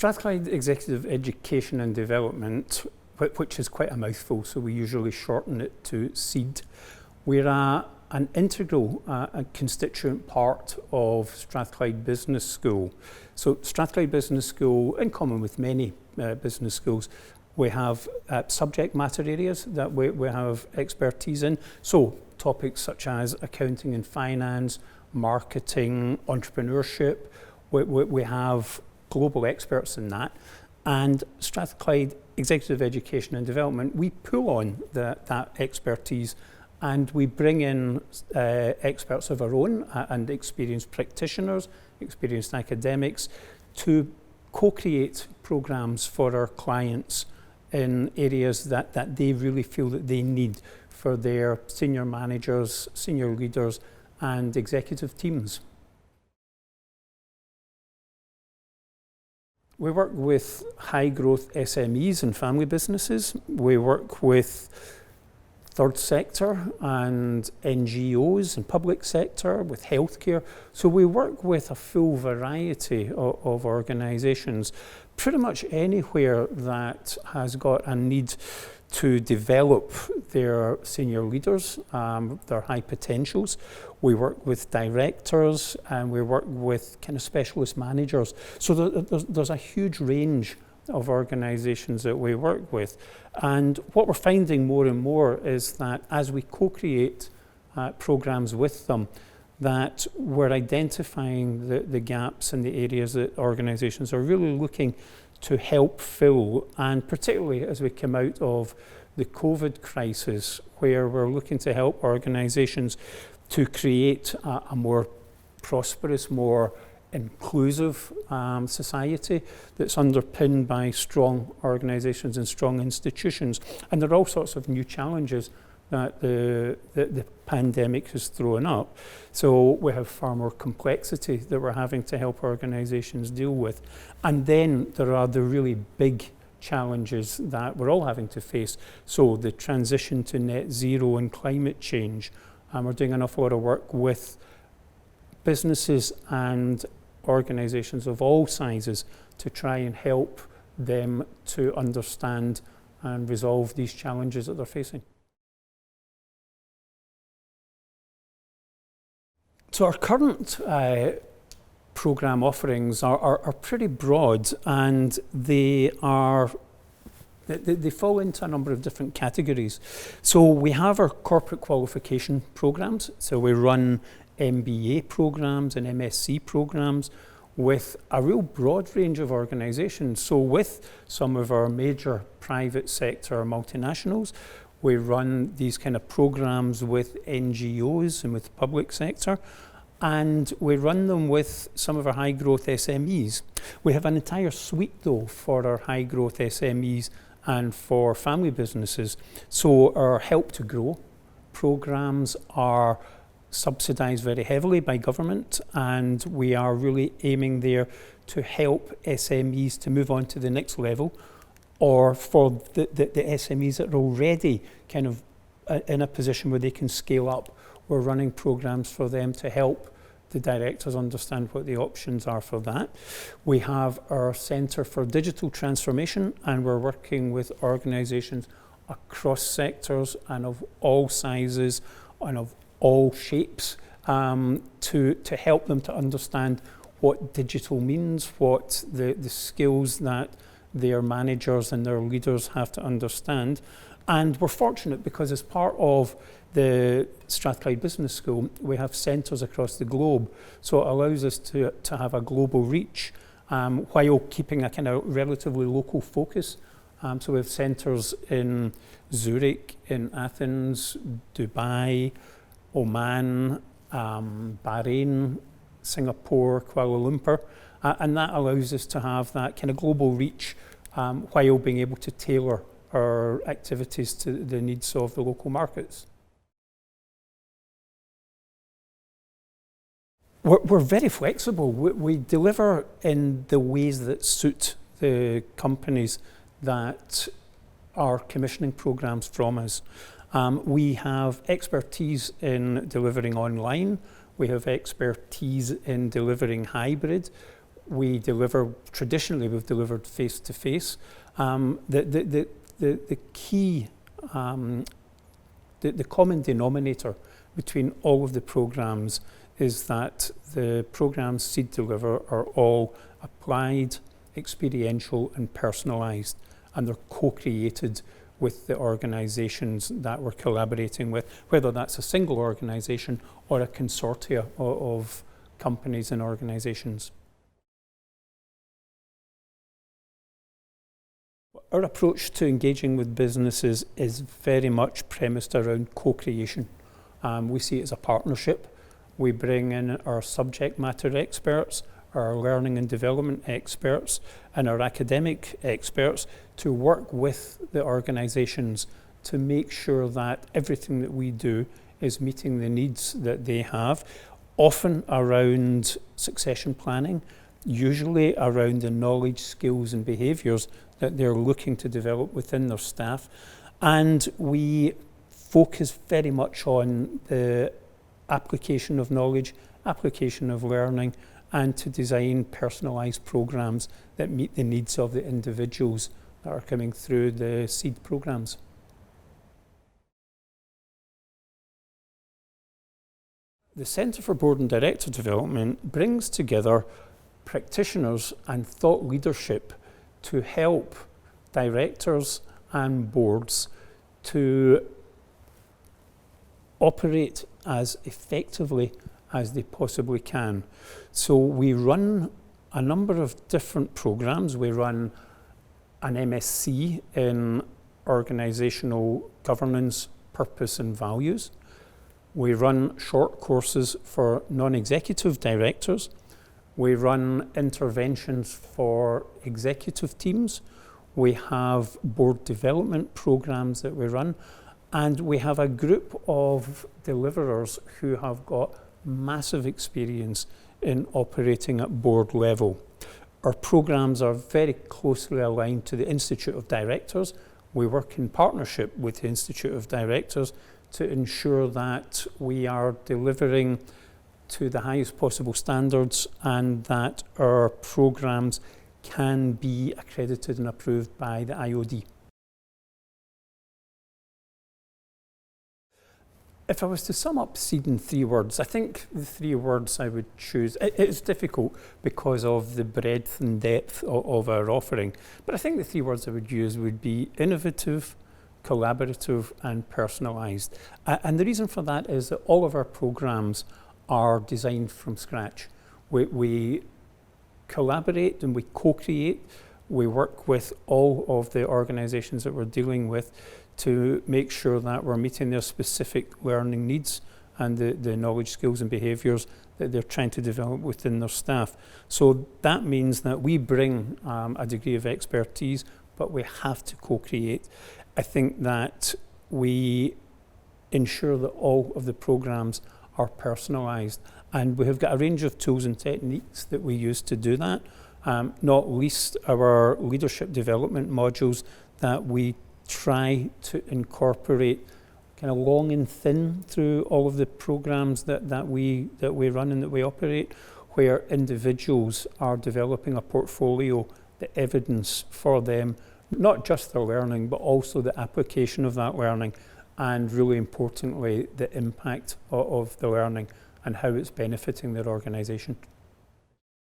Strathclyde Executive Education and Development, which is quite a mouthful, so we usually shorten it to SEED. We're an integral and constituent part of Strathclyde Business School. So Strathclyde Business School, in common with many business schools, we have subject matter areas that we have expertise in. So topics such as accounting and finance, marketing, entrepreneurship. We have global experts in that. And Strathclyde Executive Education and Development, we pull on that expertise and we bring in experts of our own and experienced practitioners, experienced academics to co-create programs for our clients in areas that they really feel that they need for their senior managers, senior leaders and executive teams. We work with high growth SMEs and family businesses. We work with third sector and NGOs and public sector, with healthcare. So we work with a full variety of organisations, pretty much anywhere that has got a need to develop their senior leaders, their high potentials. We work with directors and we work with kind of specialist managers. So there's a huge range of organisations that we work with. And what we're finding more and more is that as we co-create programmes with them, that we're identifying the gaps in the areas that organisations are really looking to help fill, and particularly as we come out of the COVID crisis, where we're looking to help organisations to create a more prosperous, more inclusive society that's underpinned by strong organisations and strong institutions. And there are all sorts of new challenges that the pandemic has thrown up. So we have far more complexity that we're having to help organisations deal with. And then there are the really big challenges that we're all having to face. So the transition to net zero and climate change. We're doing an awful lot of work with businesses and organisations of all sizes to try and help them to understand and resolve these challenges that they're facing. So our current programme offerings are pretty broad, and they fall into a number of different categories. So we have our corporate qualification programmes. So we run MBA programmes and MSc programmes with a real broad range of organisations. So with some of our major private sector multinationals, we run these kind of programmes with NGOs and with public sector, and we run them with some of our high growth SMEs. We have an entire suite though for our high growth SMEs and for family businesses. So our Help to Grow programmes are subsidised very heavily by government, and we are really aiming there to help SMEs to move on to the next level, or for the SMEs that are already kind of in a position where they can scale up. We're running programmes for them to help the directors understand what the options are for that. We have our Centre for Digital Transformation, and we're working with organisations across sectors and of all sizes and of all shapes to help them to understand what digital means, what the skills that their managers and their leaders have to understand. And we're fortunate because as part of the Strathclyde Business School, we have centres across the globe. So it allows us to have a global reach while keeping a kind of relatively local focus. So we have centres in Zurich, in Athens, Dubai, Oman, Bahrain, Singapore, Kuala Lumpur, and that allows us to have that kind of global reach while being able to tailor our activities to the needs of the local markets. We're very flexible. We deliver in the ways that suit the companies that are commissioning programs from us. We have expertise in delivering online. We have expertise in delivering hybrid. we deliver, traditionally we've delivered face-to-face. The key, the common denominator between all of the programs is that the programs Seed deliver are all applied, experiential and personalised, and they're co-created with the organisations that we're collaborating with, whether that's a single organisation or a consortia of companies and organisations. Our approach to engaging with businesses is very much premised around co-creation. We see it as a partnership. We bring in our subject matter experts, our learning and development experts, and our academic experts to work with the organisations to make sure that everything that we do is meeting the needs that they have, often around succession planning, usually around the knowledge, skills and behaviours that they're looking to develop within their staff. And we focus very much on the application of knowledge, application of learning, and to design personalised programmes that meet the needs of the individuals that are coming through the SEED programmes. The Centre for Board and Director Development brings together practitioners and thought leadership to help directors and boards to operate as effectively as they possibly can. So we run a number of different programs. We run an MSc in Organisational Governance, Purpose and Values. We run short courses for non-executive directors. We run interventions for executive teams. We have board development programs that we run. And we have a group of deliverers who have got massive experience in operating at board level. Our programs are very closely aligned to the Institute of Directors. We work in partnership with the Institute of Directors to ensure that we are delivering to the highest possible standards and that our programs can be accredited and approved by the IOD. If I was to sum up SEED in 3 words, I think the 3 words I would choose, it's difficult because of the breadth and depth of our offering, but I think the 3 words I would use would be innovative, collaborative and personalised. And the reason for that is that all of our programmes are designed from scratch. We collaborate and we co-create. We work with all of the organisations that we're dealing with to make sure that we're meeting their specific learning needs and the knowledge, skills and behaviours that they're trying to develop within their staff. So that means that we bring a degree of expertise, but we have to co-create. I think that we ensure that all of the programmes are personalised, and we have got a range of tools and techniques that we use to do that, not least our leadership development modules that we try to incorporate kind of long and thin through all of the programs that we run and that we operate, where individuals are developing a portfolio, the evidence for them, not just their learning, but also the application of that learning, and really importantly, the impact of the learning and how it's benefiting their organisation.